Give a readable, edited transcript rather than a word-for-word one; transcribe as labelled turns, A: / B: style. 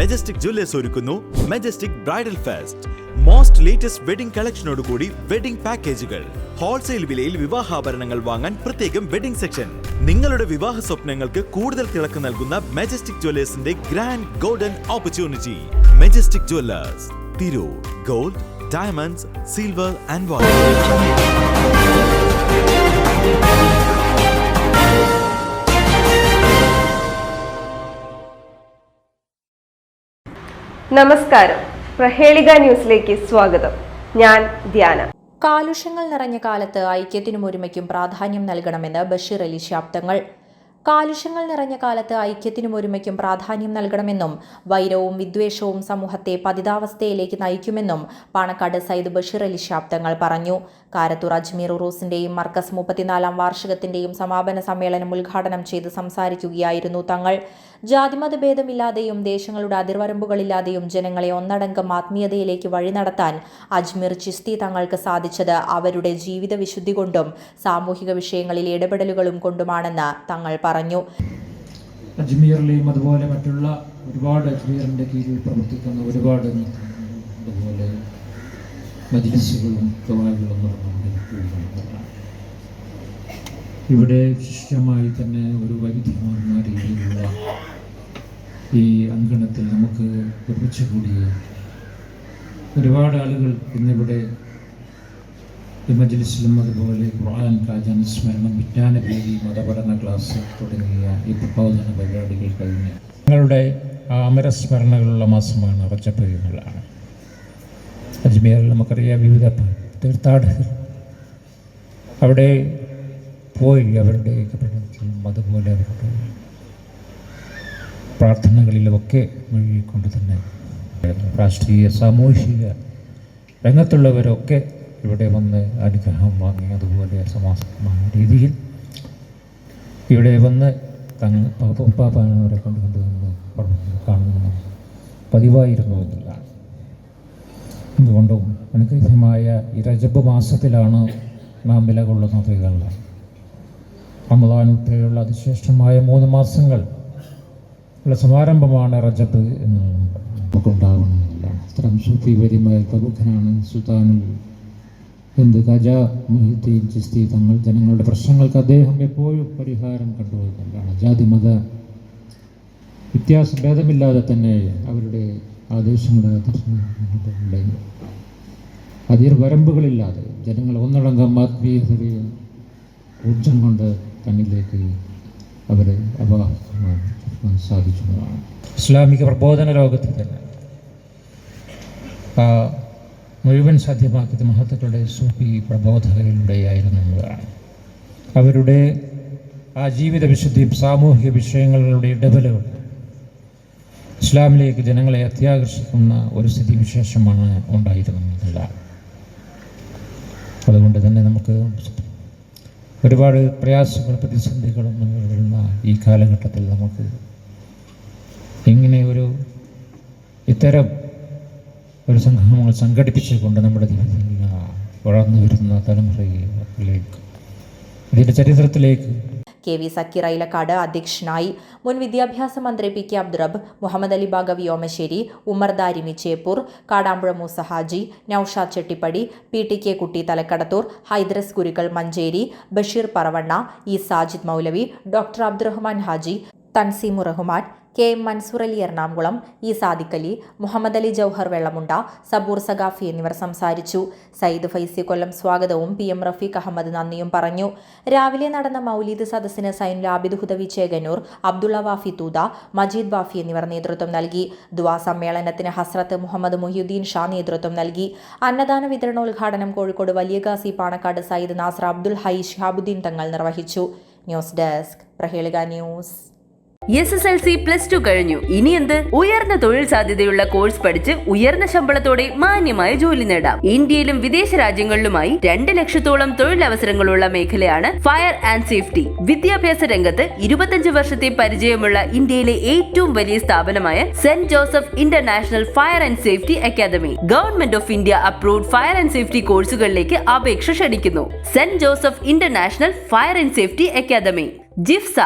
A: Majestic jewellers ഒരുക്കുന്നു Majestic bridal fest. Most latest wedding കളക്ഷനോടുകൂടി wedding പാക്കേജുകൾ. ഹോൾസെയിൽ വിലയിൽ വിവാഹാഭരണങ്ങൾ വാങ്ങാൻ പ്രത്യേകം വെഡിംഗ് സെക്ഷൻ. നിങ്ങളുടെ വിവാഹ സ്വപ്നങ്ങൾക്ക് കൂടുതൽ തിളക്കം നൽകുന്ന മെജസ്റ്റിക് ജ്വല്ലേഴ്സിന്റെ grand golden opportunity. Majestic jewellers, Tirur. Gold, diamonds, silver and water.
B: നമസ്കാരം, പ്രഹേളിക ന്യൂസിലേക്ക് സ്വാഗതം. ഞാൻ ധ്യാന.
C: കാലുഷ്യങ്ങൾ നിറഞ്ഞ കാലത്ത് ഐക്യത്തിനും ഒരുമയ്ക്കും പ്രാധാന്യം നൽകണമെന്ന് ബഷീർ അലി ശാബ്ദങ്ങൾ. കാലുഷ്യങ്ങൾ നിറഞ്ഞ കാലത്ത് ഐക്യത്തിനും ഒരുമയ്ക്കും പ്രാധാന്യം നൽകണമെന്നും വൈരവും വിദ്വേഷവും സമൂഹത്തെ പതിതാവസ്ഥയിലേക്ക് നയിക്കുമെന്നും പാണക്കാട് സയ്യിദ് ബഷീർ അലി ശാബ്ദങ്ങൾ പറഞ്ഞു. കാരത്തൂർ അജ്മീർ ഉറൂസിന്റെയും മർക്കസ് 34ാം വാർഷികത്തിന്റെയും സമാപന സമ്മേളനം ഉദ്ഘാടനം ചെയ്ത് സംസാരിക്കുകയായിരുന്നു തങ്ങൾ. ജാതിമത ഭേദമില്ലാതെയും ദേശങ്ങളുടെ അതിർവരമ്പുകളില്ലാതെയും ജനങ്ങളെ ഒന്നടങ്കം ആത്മീയതയിലേക്ക് വഴി നടത്താൻ അജ്മീർ ചിസ്തി തങ്ങൾക്ക് സാധിച്ചത് അവരുടെ ജീവിത വിശുദ്ധി കൊണ്ടും സാമൂഹിക വിഷയങ്ങളിൽ ഇടപെടലുകളും കൊണ്ടുമാണെന്ന് തങ്ങൾ പറഞ്ഞു.
D: അജ്മീറിലെയും അതുപോലെ മറ്റുള്ള ഒരുപാട് അജ്മീറിൻ്റെ കീഴിൽ പ്രവർത്തിക്കുന്ന ഒരുപാട് അതുപോലെ മജ്ലിസുകളും ഖവായികളും നടന്നുകൊണ്ടിരിക്കുകയാണ്. ഇവിടെ വിശിഷ്ടമായി തന്നെ ഒരു വൈവിധ്യമാർന്ന രീതിയിലുള്ള ഈ അങ്കണത്തിൽ നമുക്ക് ഒരുമിച്ച് കൂടിയ ഒരുപാട് ആളുകൾ ഇന്നിവിടെ ഈ മജ്ലിസിലും അതുപോലെ ഖുർആൻ കാജാനുസ്മരണം, വിജ്ഞാനവേദി, മതപഠന ക്ലാസ് തുടങ്ങിയ ഈ പ്രബോധന പരിപാടികൾ കഴിഞ്ഞ് ഞങ്ങളുടെ അമരസ്മരണകളുള്ള മാസമാണ് റജബ് എന്നുള്ളതാണ്. അജ്മീറിൽ നമുക്കറിയാം വിവിധ തീർത്ഥാടകർ അവിടെ പോയി അവരുടെ പഠനത്തിലും അതുപോലെ അവരുടെ പ്രാർത്ഥനകളിലുമൊക്കെ മുഴുകിക്കൊണ്ട് തന്നെ രാഷ്ട്രീയ സാമൂഹിക രംഗത്തുള്ളവരൊക്കെ ഇവിടെ വന്ന് അനുഗ്രഹം വാങ്ങി അതുപോലെ സമാസമായ രീതിയിൽ ഇവിടെ വന്ന് തങ്ങൾ പാപ്പാനവരെ കൊണ്ടുവന്ന് കാണുന്ന പതിവായിരുന്നു എന്നുള്ളതാണ്. എന്തുകൊണ്ടും അനുഗ്രഹമായ ഈ റജബ് മാസത്തിലാണ് നാം നിലകൊള്ളുന്നത് എന്നുള്ള റമദാൻ ഉൾപ്പെടെയുള്ള അതിശ്രേഷ്ഠമായ 3 മാസങ്ങൾ ഉള്ള സമാരംഭമാണ് റജബ് എന്ന് നമുക്കുണ്ടാകണമെന്നില്ല. അത്തരം സൂഫി വരിമായ പ്രമുഖനാണ് സുൽത്താനുൽ ഹിന്ദ് ഖാജാ മുഹീദ്ദീൻ ചിസ്തി തങ്ങൾ. ജനങ്ങളുടെ പ്രശ്നങ്ങൾക്ക് അദ്ദേഹം എപ്പോഴും പരിഹാരം കണ്ടുപോകുന്നതാണ്. ജാതിമത വ്യത്യാസഭേദമില്ലാതെ തന്നെ അവരുടെ ആദേശങ്ങളുടെ അതിർവരമ്പുകളില്ലാതെ ജനങ്ങൾ ഒന്നടങ്കം ആത്മീയതയെ ഊർജം കൊണ്ട് തന്നിലേക്ക് അവരെ അപകടമാൻ സാധിക്കുന്നതാണ്. ഇസ്ലാമിക പ്രബോധന ലോകത്തിൽ തന്നെ മുഴുവൻ സാധ്യമാക്കിയത് മഹത്തുക്കളുടെ സൂഫി പ്രബോധകയിലൂടെയായിരുന്നു എന്നതാണ്. അവരുടെ ആ ജീവിത വിശുദ്ധിയും സാമൂഹിക വിഷയങ്ങളുടെ ഇടപെടലുകൾ ഇസ്ലാമിലേക്ക് ജനങ്ങളെ അത്യാകർഷിക്കുന്ന ഒരു സ്ഥിതിവിശേഷമാണ് ഉണ്ടായിരുന്നത്. അതുകൊണ്ട് തന്നെ നമുക്ക് ഒരുപാട് പ്രയാസങ്ങളും പ്രതിസന്ധികളും നേരിടുന്ന ഈ കാലഘട്ടത്തിൽ നമുക്ക് ഇങ്ങനെ ഇത്തരം ഒരു സംഗമങ്ങൾ സംഘടിപ്പിച്ചുകൊണ്ട് നമ്മുടെ വളർന്നു വരുന്ന തലമുറയിലേക്ക് ഇതിൻ്റെ ചരിത്രത്തിലേക്ക്
C: KV സക്കീർ ഐലക്കാട് അധ്യക്ഷനായി. മുൻ വിദ്യാഭ്യാസ മന്ത്രി PK Abdurabb, Muhammad Ali Baqavi Omassery, Umar Darimi Cheppur, Kadampuzha Musa Haji, Naushad Chettipadi, PTK Kutty Thalakkadathur, Hydrose Gurukkal Manjeri, Basheer Paravanna, E Sajid Moulavi, doctor Abdurahman Haji, Tanseemur Rahman, KM Mansoor Ali Ernakulam, E Sadiq Ali, Muhammad Ali Jouhar Vellamunda, Saboor Saqafi എന്നിവർ സംസാരിച്ചു. സയ്യിദ് ഫൈസി കൊല്ലം സ്വാഗതവും PM റഫീഖ് അഹമ്മദ് നന്ദിയും പറഞ്ഞു. രാവിലെ നടന്ന മൗലീദ് സദസ്സിന് സൈനുൽ ആബിദ് ഹുദവി ചേകന്നൂർ, അബ്ദുള്ള വാഫി തൂത, മജീദ് വാഫി എന്നിവർ നേതൃത്വം നൽകി. ദുആ സമ്മേളനത്തിന് ഹസ്രത്ത് മുഹമ്മദ് മുഹിയുദ്ദീൻ ഷാ നേതൃത്വം നൽകി. അന്നദാന വിതരണോദ്ഘാടനം കോഴിക്കോട് വലിയ ഗാസി പാണക്കാട് സയ്യിദ് നാസർ അബ്ദുൽ ഹൈ ഷിഹാബുദ്ദീൻ തങ്ങൾ നിർവഹിച്ചു. News desk, Prahelika news.
E: SSLC +2 കഴിഞ്ഞു. ഇനി എന്ത്? ഉയർന്ന തൊഴിൽ സാധ്യതയുള്ള കോഴ്സ് പഠിച്ച് ഉയർന്ന ശമ്പളത്തോടെ മാന്യമായ ജോലി നേടാം. ഇന്ത്യയിലും വിദേശ രാജ്യങ്ങളിലുമായി 2 ലക്ഷത്തോളം തൊഴിലവസരങ്ങളുള്ള മേഖലയാണ് ഫയർ ആൻഡ് സേഫ്റ്റി. വിദ്യാഭ്യാസ രംഗത്ത് 25 വർഷത്തെ പരിചയമുള്ള ഇന്ത്യയിലെ ഏറ്റവും വലിയ സ്ഥാപനമായ Saint Joseph international fire and safety academy government of India approved fire and safety കോഴ്സുകളിലേക്ക് അപേക്ഷ ക്ഷണിക്കുന്നു. Saint Joseph international fire and safety academy, ജിഫ്സ.